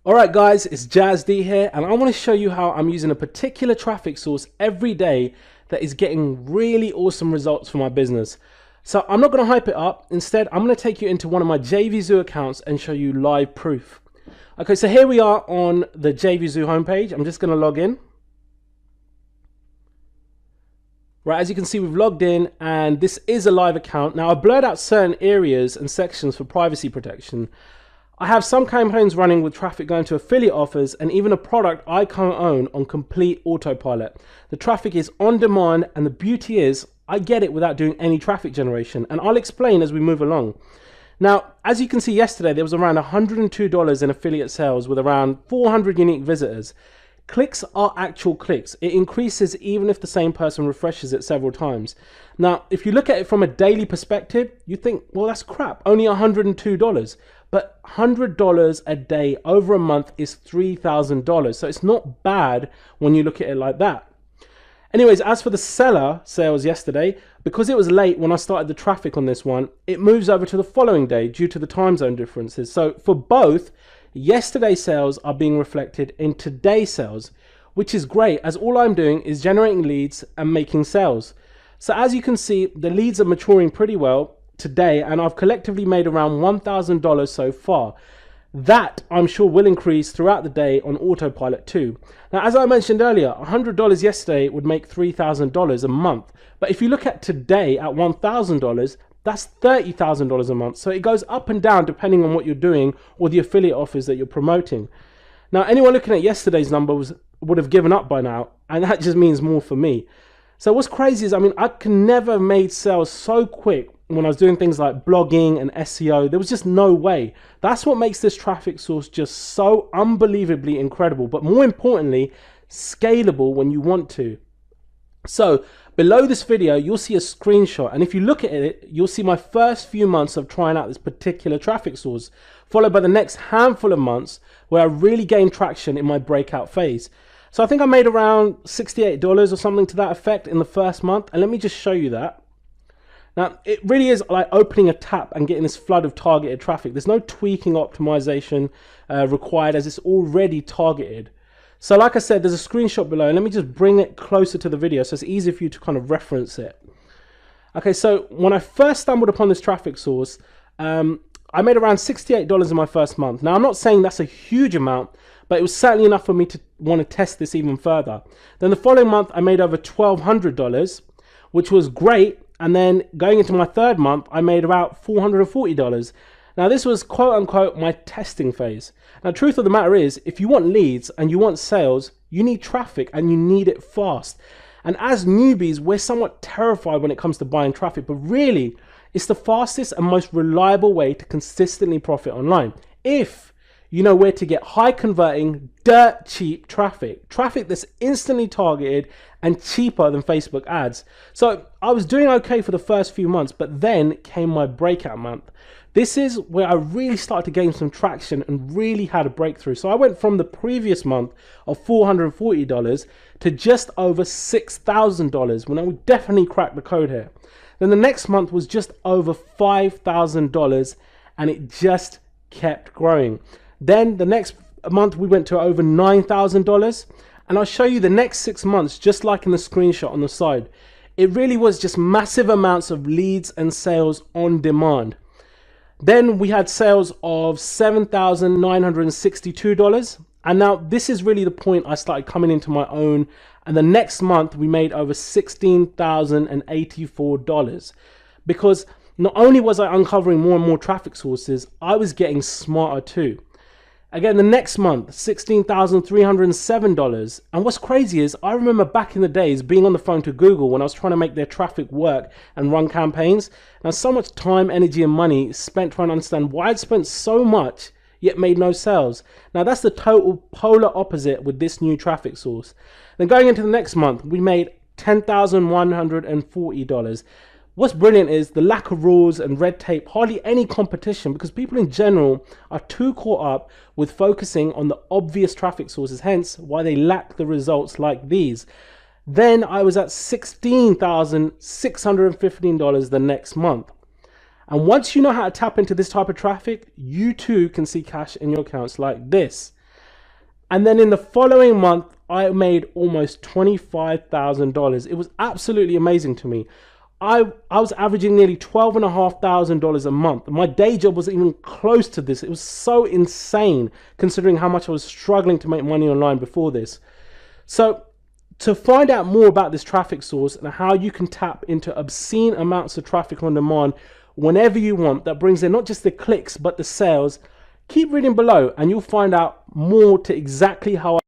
Alright guys, it's Jazz D here, and I want to show you how I'm using a particular traffic source every day that is getting really awesome results for my business. So I'm not going to hype it up. Instead, I'm going to take you into one of my JVZoo accounts and show you live proof. Okay, so here we are on the JVZoo homepage. I'm just going to log in. Right, as you can see, we've logged in and this is a live account. Now, I've blurred out certain areas and sections for privacy protection. I have some campaigns running with traffic going to affiliate offers and even a product I can't own on complete autopilot. The traffic is on demand, and the beauty is I get it without doing any traffic generation, and I'll explain as we move along. Now, as you can see, yesterday there was around $102 in affiliate sales with around 400 unique visitors. Clicks are actual clicks. It increases even if the same person refreshes it several times. Now, if you look at it from a daily perspective, you think, well, that's crap, only $102. But $100 a day over a month is $3,000. So it's not bad when you look at it like that. Anyways, as for the seller sales yesterday, because it was late when I started the traffic on this one, it moves over to the following day due to the time zone differences. So for both, yesterday's sales are being reflected in today's sales, which is great as all I'm doing is generating leads and making sales. So as you can see, the leads are maturing pretty well today, and I've collectively made around $1,000 so far. That I'm sure will increase throughout the day on autopilot too. Now, as I mentioned earlier, $100 yesterday would make $3,000 a month. But if you look at today at $1,000, that's $30,000 a month. So it goes up and down depending on what you're doing or the affiliate offers that you're promoting. Now, anyone looking at yesterday's numbers would have given up by now, and that just means more for me. So what's crazy is, I can never have made sales so quick when I was doing things like blogging and SEO. There was just no way. That's what makes this traffic source just so unbelievably incredible, but more importantly, scalable when you want to. So below this video, you'll see a screenshot, and if you look at it, you'll see my first few months of trying out this particular traffic source, followed by the next handful of months where I really gained traction in my breakout phase. So I think I made around $68 or something to that effect in the first month, and let me just show you that. Now, it really is like opening a tap and getting this flood of targeted traffic. There's no tweaking optimization required as it's already targeted. So like I said, there's a screenshot below, and let me just bring it closer to the video so it's easier for you to kind of reference it. Okay, so when I first stumbled upon this traffic source, I made around $68 in my first month. Now, I'm not saying that's a huge amount, but it was certainly enough for me to want to test this even further. Then the following month, I made over $1,200, which was great. And then going into my third month, I made about $440. Now, this was quote unquote my testing phase. Now, truth of the matter is, if you want leads and you want sales, you need traffic and you need it fast. And as newbies, we're somewhat terrified when it comes to buying traffic, but really, it's the fastest and most reliable way to consistently profit online. If you know where to get high converting, dirt cheap traffic that's instantly targeted and cheaper than Facebook ads. So I was doing okay for the first few months, but then came my breakout month. This is where I really started to gain some traction and really had a breakthrough. So I went from the previous month of $440 to just over $6,000 when I would definitely crack the code here. Then the next month was just over $5,000, and it just kept growing. Then the next month we went to over $9,000, and I'll show you the next 6 months just like in the screenshot on the side. It really was just massive amounts of leads and sales on demand. Then we had sales of $7,962, and now this is really the point I started coming into my own, and the next month we made over $16,084 because not only was I uncovering more and more traffic sources, I was getting smarter too. Again, the next month, $16,307. And what's crazy is I remember back in the days being on the phone to Google when I was trying to make their traffic work and run campaigns. Now, so much time, energy, and money spent trying to understand why I'd spent so much yet made no sales. Now, that's the total polar opposite with this new traffic source. Then going into the next month, we made $10,140. What's brilliant is the lack of rules and red tape, hardly any competition, because people in general are too caught up with focusing on the obvious traffic sources, hence why they lack the results like these. Then I was at $16,615 the next month. And once you know how to tap into this type of traffic, you too can see cash in your accounts like this. And then in the following month, I made almost $25,000. It was absolutely amazing to me. I was averaging nearly $12,500 a month. My day job wasn't even close to this. It was so insane considering how much I was struggling to make money online before this. So to find out more about this traffic source and how you can tap into obscene amounts of traffic on demand whenever you want, that brings in not just the clicks but the sales, keep reading below and you'll find out more to exactly how